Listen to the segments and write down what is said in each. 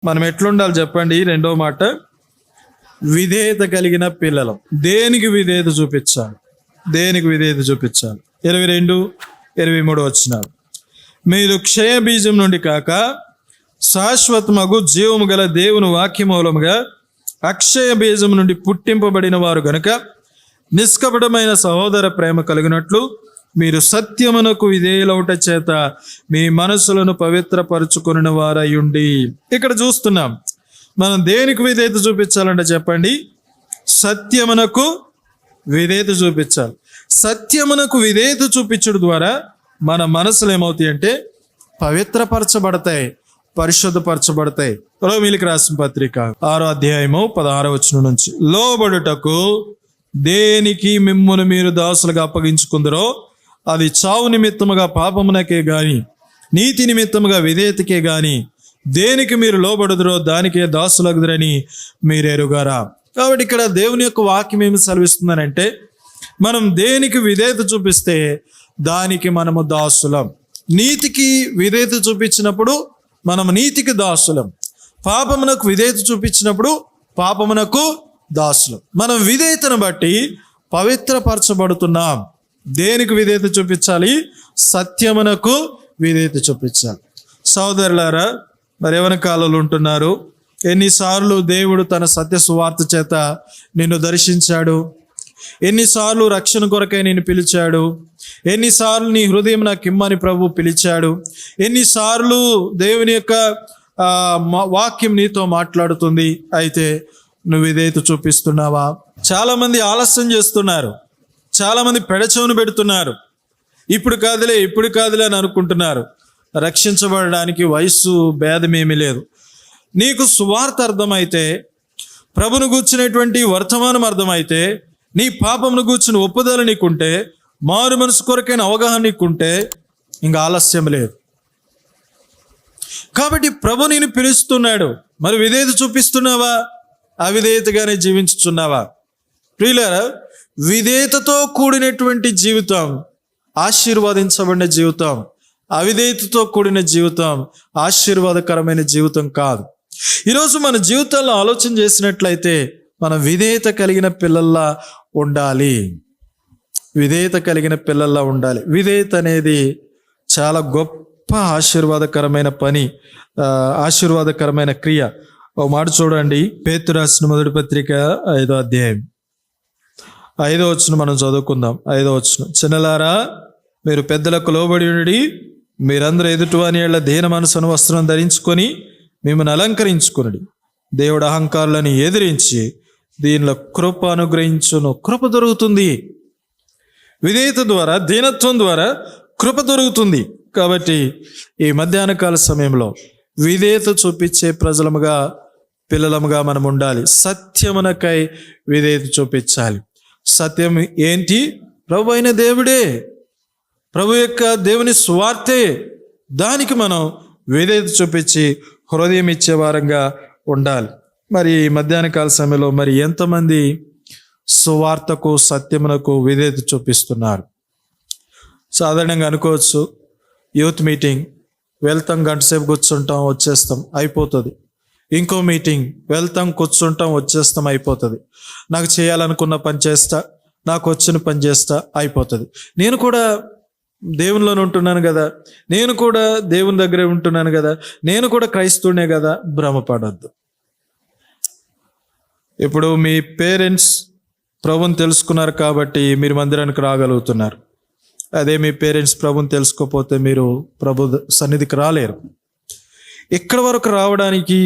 మనం ఎట్లుండాలి చెప్పండి? రెండో మాట, విధేయత కలిగిన పిల్లలం. దేనికి విధేయత చూపించాలి? దేనికి విధేయత చూపించాలి? 22-23 వచనాలు. మీరు క్షయ బీజం నుండి కాక శాశ్వతమగు జీవము గల దేవుని వాక్యమూలముగా అక్షయ బీజం నుండి పుట్టింపబడిన వారు గనుక నిష్కపటమైన సహోదర ప్రేమ కలిగినట్లు మీరు సత్యమునకు విధేయులవుట చేత మీ మనసులను పవిత్రపరుచుకుని వారయ్యుండి. ఇక్కడ చూస్తున్నాం, మనం దేనికి విధేయత చూపించాలంటే చెప్పండి, సత్యమునకు విధేయత చూపించాలి. సత్యమునకు విధేయత చూపించడం ద్వారా మన మనసులు ఏమవుతాయి అంటే పవిత్రపరచబడతాయి, పరిశుద్ధపరచబడతాయి. రోమీయులకు రాసిన పత్రిక 6 వచనం నుంచి, లోబడుటకు దేనికి మిమ్మును మీరు దాసులుగా అప్పగించుకుందరో అది చావు నిమిత్తముగా పాపమునకే గాని నీతి నిమిత్తముగా విధేయతకే గాని దేనికి మీరు లోబడుదురో దానికే దాసులగుదురని మీరు ఎరుగారా. కాబట్టి ఇక్కడ దేవుని యొక్క వాక్యం ఏమి సెలవిస్తుందనంటే, మనం దేనికి విధేయత చూపిస్తే దానికి మనము దాసులం. నీతికి విధేయత చూపించినప్పుడు మనం నీతికి దాసులం. పాపమునకు విధేయత చూపించినప్పుడు పాపమునకు దాసులం. మనం విధేయతను బట్టి పవిత్రపరచబడుతున్నాం. దేనికి విధేయత చూపించాలి? సత్యమునకు విధేయత చూపించాలి. సోదరులారా, మరి ఎవరి కాలంలో ఉంటున్నారు? ఎన్నిసార్లు దేవుడు తన సత్య సువార్త చేత నిన్ను దర్శించాడు? ఎన్నిసార్లు రక్షణ కొరకై నిన్ను పిలిచాడు? ఎన్నిసార్లు నీ హృదయం నాకు ఇమ్మని ప్రభు పిలిచాడు? ఎన్నిసార్లు దేవుని యొక్క వాక్యం నీతో మాట్లాడుతుంది? అయితే నువ్వు విధేయత చూపిస్తున్నావా? చాలా మంది ఆలస్యం చేస్తున్నారు, చాలా మంది పెడచెవును పెడుతున్నారు. ఇప్పుడు కాదులే అని అనుకుంటున్నారు. రక్షించబడడానికి వయస్సు భేదమేమీ లేదు. నీకు సువార్త అర్థమైతే, ప్రభును గూర్చినటువంటి వర్తమానం అర్థమైతే, నీ పాపమును గూర్చిన ఒప్పుదల నీకుంటే, మారు మనసు కొరకైన అవగాహన నీకుంటే ఇంకా ఆలస్యం లేదు. కాబట్టి ప్రభు నేను పిలుస్తున్నాడు. మరి విధేయత చూపిస్తున్నావా? అవిధేయతగానే జీవించుచున్నావా? ప్రియులారా, విధేయతతో కూడినటువంటి జీవితం ఆశీర్వదించబడిన జీవితం. అవిధేయతతో కూడిన జీవితం ఆశీర్వాదకరమైన జీవితం కాదు. ఈరోజు మన జీవితాల్లో ఆలోచన చేసినట్లయితే మనం విధేయత కలిగిన పిల్లల్లా ఉండాలి. విధేయత కలిగిన పిల్లల్లా ఉండాలి. విధేయత అనేది చాలా గొప్ప ఆశీర్వాదకరమైన పని, ఆశీర్వాదకరమైన క్రియ. ఓ మాట చూడండి, పేతురు రాసిన మొదటి పత్రిక 5వ అధ్యాయం 5వ వచనం మనం చదువుకుందాం. 5వ వచనం, చిన్నలారా మీరు పెద్దలకు లోబడి ఉండి మీరందరూ ఎదుటివాని యెడల దీన మనసును వస్త్రం ధరించుకొని మిమ్మల్ని అలంకరించుకుని దేవుడు అహంకారులను ఎదిరించి దీనిలో కృప అనుగ్రహించును. కృప దొరుకుతుంది. విధేయత ద్వారా, దీనత్వం ద్వారా కృప దొరుకుతుంది. కాబట్టి ఈ మధ్యాహ్న కాల సమయంలో విధేయత చూపించే పిల్లలముగా మనం ఉండాలి. సత్యమునకై విధేయత చూపించాలి. సత్యం ఏంటి? ప్రభు అయిన దేవుడే, ప్రభు యొక్క దేవుని సువార్తే. దానికి మనం విధేయత చూపించి హృదయం ఇచ్చే వారంగా ఉండాలి. మరి మధ్యాహ్న కాల సమయంలో మరి ఎంతమంది సువార్తకు, సత్యమునకు విధేయత చూపిస్తున్నారు? సాధారణంగా అనుకోవచ్చు, యూత్ మీటింగ్ వెళ్తాం, గంటసేపు కూర్చుంటాం, వచ్చేస్తాం, అయిపోతుంది. ఇంకో మీటింగ్ వెళ్తాం, కూర్చుంటాం, వచ్చేస్తాం, అయిపోతుంది. నాకు చేయాలనుకున్న పని చేస్తా, నాకు వచ్చిన పని చేస్తా, అయిపోతుంది. నేను కూడా దేవునిలోనే ఉంటున్నాను కదా, నేను కూడా దేవుని దగ్గరే ఉంటున్నాను కదా, నేను కూడా క్రైస్తవునే కదా. భ్రమపడద్దు. ఇప్పుడు మీ పేరెంట్స్ ప్రభుని తెలుసుకున్నారు కాబట్టి మీరు మందిరానికి రాగలుగుతున్నారు. అదే మీ పేరెంట్స్ ప్రభుని తెలుసుకోకపోతే మీరు ప్రభు సన్నిధికి రాలేరు. ఇక్కడ వరకు రావడానికి,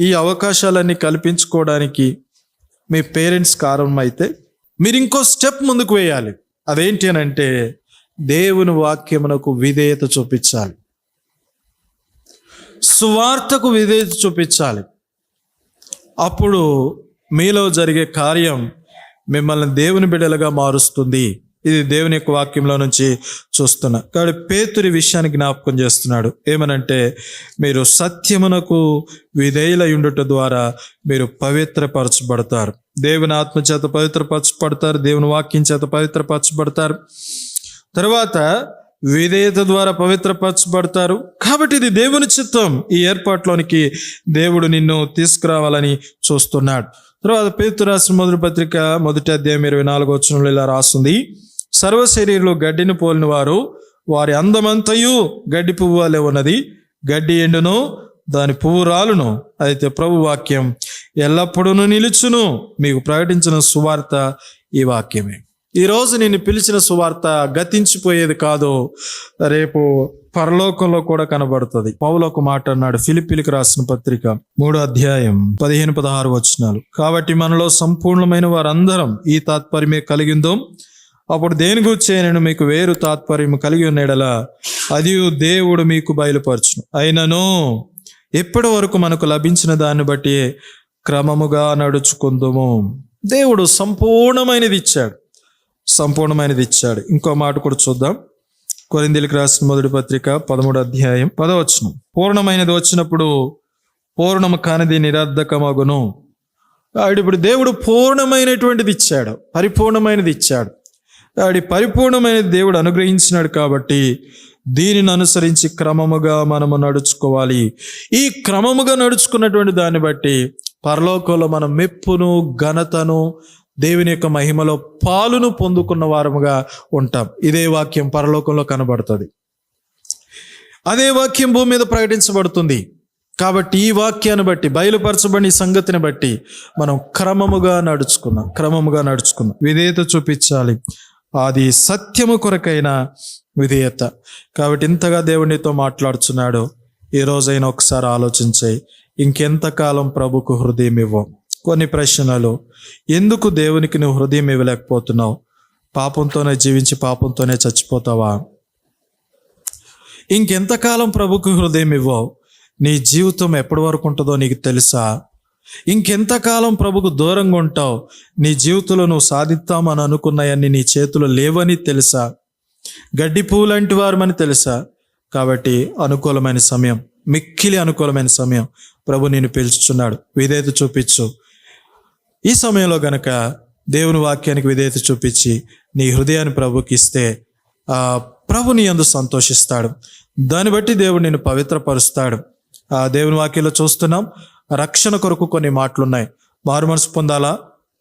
ఈ అవకాశాలన్నీ కల్పించుకోవడానికి మీ పేరెంట్స్ కారణం అయితే మీరు ఇంకో స్టెప్ ముందుకు వేయాలి. అదేంటి అని అంటే, దేవుని వాక్యమునకు విధేయత చూపించాలి, సువార్తకు విధేయత చూపించాలి. అప్పుడు మీలో జరిగే కార్యం మిమ్మల్ని దేవుని బిడ్డలుగా మారుస్తుంది. ఇది దేవుని యొక్క వాక్యంలో నుంచి చూస్తున్నా. కాబట్టి పేతురి విషయాన్ని జ్ఞాపకం చేస్తున్నాడు. ఏమనంటే, మీరు సత్యమునకు విధేయులై ఉండుట ద్వారా మీరు పవిత్రపరచబడతారు. దేవుని ఆత్మ చేత పవిత్రపరచబడతారు, దేవుని వాక్యం చేత పవిత్రపరచబడతారు. తర్వాత విధేయత ద్వారా పవిత్రపరచబడతారు. కాబట్టి ఇది దేవుని చిత్తం. ఈ ఏర్పాట్లోనికి దేవుడు నిన్ను తీసుకురావాలని చూస్తున్నాడు. తర్వాత పేతురు రాసిన మొదటి పత్రిక 1వ అధ్యాయం 24వ వచనంలో ఇలా రాస్తుంది: సర్వ శరీరులు గడ్డిని పోలిన వారు, వారి అందమంతయు గడ్డి పువ్వు వలె ఉన్నది. గడ్డి ఎండును, దాని పువ్వు రాలును, అయితే ప్రభు వాక్యం ఎల్లప్పుడూ నిలుచును. మీకు ప్రకటించిన సువార్త ఈ వాక్యమే. ఈరోజు నేను పిలిచిన సువార్త గతించిపోయేది కాదు, రేపు పరలోకంలో కూడా కనబడుతుంది. పౌలు ఒక మాట అన్నాడు ఫిలిప్పీలకు రాసిన పత్రిక 3వ అధ్యాయం 15-16 వచనాలు: కాబట్టి మనలో సంపూర్ణమైన వారందరం ఈ తాత్పర్యమే కలిగిందో, అప్పుడు దేని గురించి నేను మీకు వేరు తాత్పర్యం కలిగి ఉన్నడలా అది దేవుడు మీకు బయలుపరచును. అయినను ఇప్పటి వరకు మనకు లభించిన దాన్ని బట్టి క్రమముగా నడుచుకుందుము. దేవుడు సంపూర్ణమైనది ఇచ్చాడు. ఇంకో మాట కూడా చూద్దాం. కొరింథీయులకు రాసిన మొదటి పత్రిక 13వ అధ్యాయం 10వ వచనం: పూర్ణమైనది వచ్చినప్పుడు పూర్ణము కానిది నిరర్ధకమగును. ఇప్పుడు దేవుడు పూర్ణమైనటువంటిది ఇచ్చాడు, పరిపూర్ణమైనది ఇచ్చాడు. పరిపూర్ణమైనది దేవుడు అనుగ్రహించినాడు. కాబట్టి దీనిని అనుసరించి క్రమముగా మనము నడుచుకోవాలి. ఈ క్రమముగా నడుచుకున్నటువంటి దాన్ని బట్టి పరలోకంలో మనం మెప్పును, ఘనతను, దేవుని యొక్క మహిమలో పాలును పొందుకున్న వారముగా ఉంటాం. ఇదే వాక్యం పరలోకంలో కనబడుతుంది, అదే వాక్యం భూమి మీద ప్రకటించబడుతుంది. కాబట్టి ఈ వాక్యాన్ని బట్టి, బయలుపరచబడిన సంగతిని బట్టి మనం క్రమముగా నడుచుకుందాం. విధేయత చూపించాలి. అది సత్యము కొరకైన విధేయత. కాబట్టి ఇంతగా దేవునితో మాట్లాడుచున్నాడు. ఈ రోజైనా ఒకసారి ఆలోచించాయి, ఇంకెంతకాలం ప్రభుకు హృదయం ఇవ్వం? కొన్ని ప్రశ్నలు: ఎందుకు దేవునికి నువ్వు హృదయం ఇవ్వలేకపోతున్నావు? పాపంతోనే జీవించి పాపంతోనే చచ్చిపోతావా? ఇంకెంతకాలం ప్రభుకు హృదయం ఇవ్వవు? నీ జీవితం ఎప్పటి వరకు ఉంటుందో నీకు తెలుసా? ఇంకెంతకాలం ప్రభుకు దూరంగా ఉంటావు? నీ జీవితంలో నువ్వు సాధిస్తామని అనుకున్నాయన్నీ నీ చేతులు లేవని తెలుసా? గడ్డి పువ్వు లాంటి వారమని తెలుసా? కాబట్టి అనుకూలమైన సమయం, మిక్కిలి అనుకూలమైన సమయం ప్రభు నిన్ను పిలుచుచున్నాడు. విధేయత చూపించు. ఈ సమయంలో గనక దేవుని వాక్యానికి విధేయత చూపించి నీ హృదయాన్ని ప్రభుకి ఇస్తే ప్రభు నీ యందు సంతోషిస్తాడు. దాన్ని బట్టి దేవుడు నిన్ను పవిత్రపరుస్తాడు. దేవుని వాక్యంలో చూస్తున్నాం, రక్షణ కొరకు కొన్ని మాటలున్నాయి. మారు మనసు పొందాలా,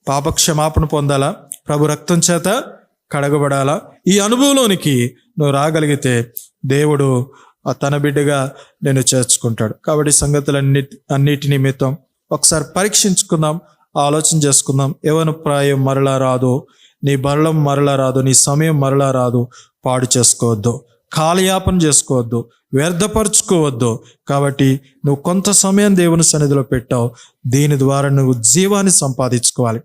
పాప క్షమాపణ పొందాలా, ప్రభు రక్తం చేత కడగబడాలా. ఈ అనుభవంలోనికి నువ్వు రాగలిగితే దేవుడు తన బిడ్డగా నేను చేర్చుకుంటాడు. కాబట్టి సంగతులన్నిటి నిమిత్తం ఒకసారి పరీక్షించుకుందాం, ఆలోచన చేసుకుందాం. యవ్వన ప్రాయం మరలా రాదు, నీ బలం మరలా రాదు, నీ సమయం మరలా రాదు. పాడు చేసుకోవద్దు, కాలయాపన చేసుకోవద్దు, వ్యర్థపరచుకోవద్దు. కాబట్టి నువ్వు కొంత సమయం దేవుని సన్నిధిలో పెట్టావు. దీని ద్వారా నువ్వు జీవాన్ని సంపాదించుకోవాలి,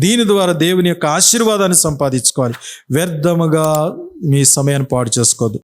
దీని ద్వారా దేవుని యొక్క ఆశీర్వాదాన్ని సంపాదించుకోవాలి. వ్యర్థముగా మీ సమయాన్ని పాడు చేసుకోవద్దు.